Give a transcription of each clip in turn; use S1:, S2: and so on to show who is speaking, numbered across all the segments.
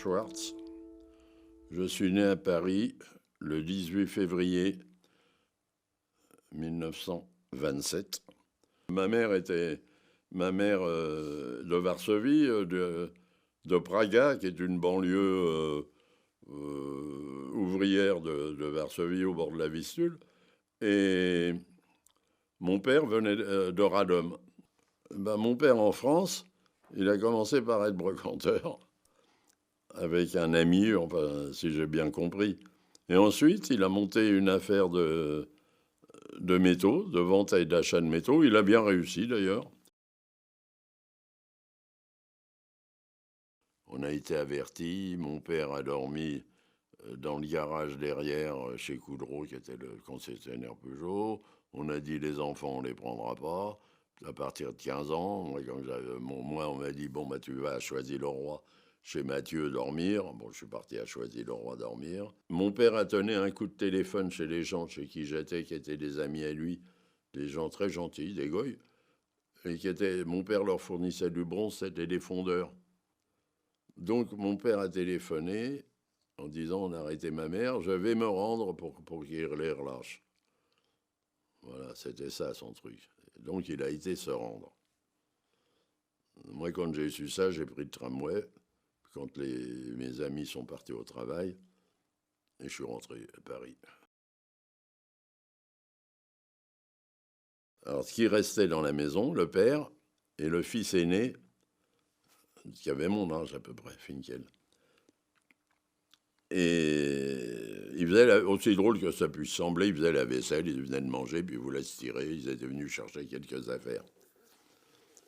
S1: Schwartz. Je suis né à Paris le 18 février 1927. Ma mère de Varsovie, de Praga, qui est une banlieue ouvrière de Varsovie au bord de la Vistule. Et mon père venait de Radom. Mon père en France, il a commencé par être brocanteur avec un ami, enfin, si j'ai bien compris. Et ensuite, il a monté une affaire de métaux, de vente et d'achat de métaux. Il a bien réussi d'ailleurs. On a été avertis. Mon père a dormi dans le garage derrière chez Coudreau, qui était le concessionnaire Peugeot. On a dit les enfants, on ne les prendra pas. À partir de 15 ans, moi on m'a dit, tu vas à Choisy-le-Roi chez Mathieu dormir. Bon, je suis parti à Choisy-le-Roi dormir. Mon père a tenu un coup de téléphone chez les gens chez qui j'étais, qui étaient des amis à lui, des gens très gentils, des goy, et mon père leur fournissait du bronze, c'était des fondeurs. Donc mon père a téléphoné en disant, on a arrêté ma mère, je vais me rendre pour qu'il les relâche. Voilà, c'était ça son truc. Donc il a été se rendre. Moi, quand j'ai su ça, j'ai pris le tramway, quand mes amis sont partis au travail, et je suis rentré à Paris. Alors, ce qui restait dans la maison, le père et le fils aîné, qui avait mon âge à peu près, Finkel. Et il faisait, aussi drôle que ça puisse sembler, il faisait la vaisselle, ils venaient de manger, puis ils voulaient se tirer, ils étaient venus chercher quelques affaires.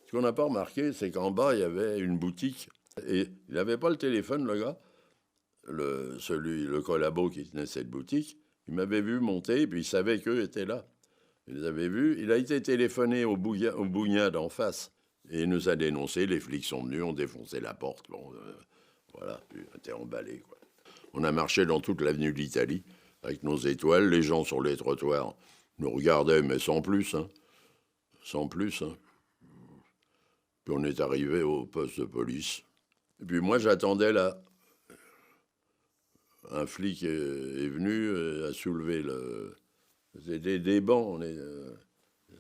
S1: Ce qu'on n'a pas remarqué, c'est qu'en bas, il y avait une boutique, et il n'avait pas le téléphone, le gars, le collabo qui tenait cette boutique. Il m'avait vu monter, puis il savait qu'eux étaient là. Il les avait vus. Il a été téléphoné au Bougnat d'en face, et il nous a dénoncé, les flics sont venus, ont défoncé la porte, voilà, puis on était emballé, quoi. On a marché dans toute l'avenue d'Italie avec nos étoiles. Les gens sur les trottoirs nous regardaient, mais sans plus. Sans plus. Puis on est arrivé au poste de police. Et puis moi, j'attendais là. Un flic est venu, a soulevé C'était des bancs.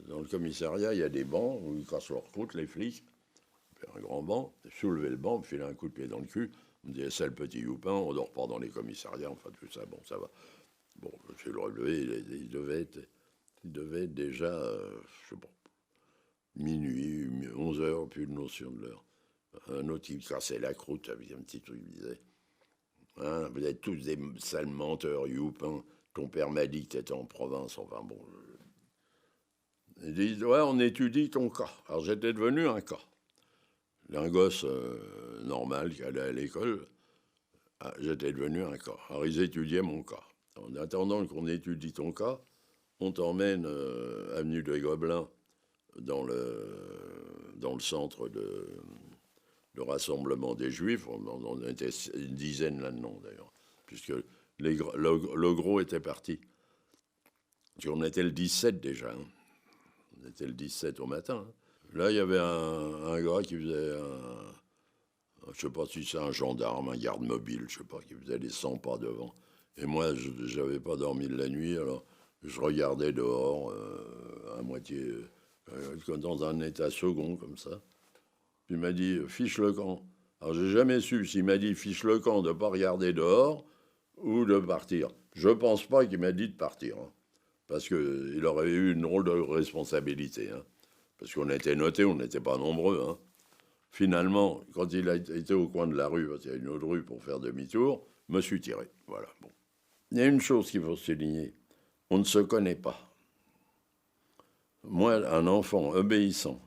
S1: Dans le commissariat, il y a des bancs où ils cassent leur croûte, les flics. Un grand banc, soulever le banc, me filer un coup de pied dans le cul. On me disait, c'est le petit Youpin, on dort pas dans les commissariats, enfin tout ça, bon, ça va. Bon, je suis le relevé, il devait être déjà, je sais pas, minuit, 11 heures, plus de notion de l'heure. Un autre qui cassait la croûte, avec un petit truc, il disait, vous êtes tous des sales menteurs, Youpin, ton père m'a dit que t'étais en province, enfin bon. Ils disent, ouais, on étudie ton cas. Alors j'étais devenu un cas. Un gosse normal qui allait à l'école, j'étais devenu un cas. Alors ils étudiaient mon cas. En attendant qu'on étudie ton cas, on t'emmène avenue des Gobelins dans le centre de rassemblement des Juifs. On était une dizaine là-dedans d'ailleurs, puisque le gros était parti. On était le 17 déjà. On était le 17 au matin. Là, il y avait un gars qui faisait je ne sais pas si c'est un gendarme, un garde mobile, je ne sais pas, qui faisait les 100 pas devant. Et moi, je n'avais pas dormi de la nuit, alors je regardais dehors, à moitié, dans un état second, comme ça. Puis il m'a dit, fiche le camp. Alors, j'ai jamais su s'il m'a dit, fiche le camp de ne pas regarder dehors ou de partir. Je ne pense pas qu'il m'a dit de partir, parce qu'il aurait eu une drôle de responsabilité, parce qu'on était notés, on n'était pas nombreux. Finalement, quand il a été au coin de la rue, parce qu'il y a une autre rue pour faire demi-tour, je me suis tiré. Voilà. Bon. Il y a une chose qu'il faut souligner. On ne se connaît pas. Moi, un enfant obéissant,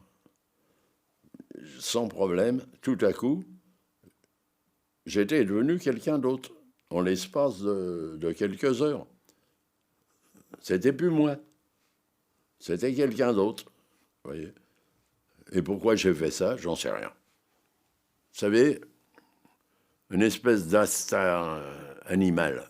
S1: sans problème, tout à coup, j'étais devenu quelqu'un d'autre en l'espace de quelques heures. C'était plus moi. C'était quelqu'un d'autre. Vous voyez. Et pourquoi j'ai fait ça, j'en sais rien. Vous savez, une espèce d'instinct animal.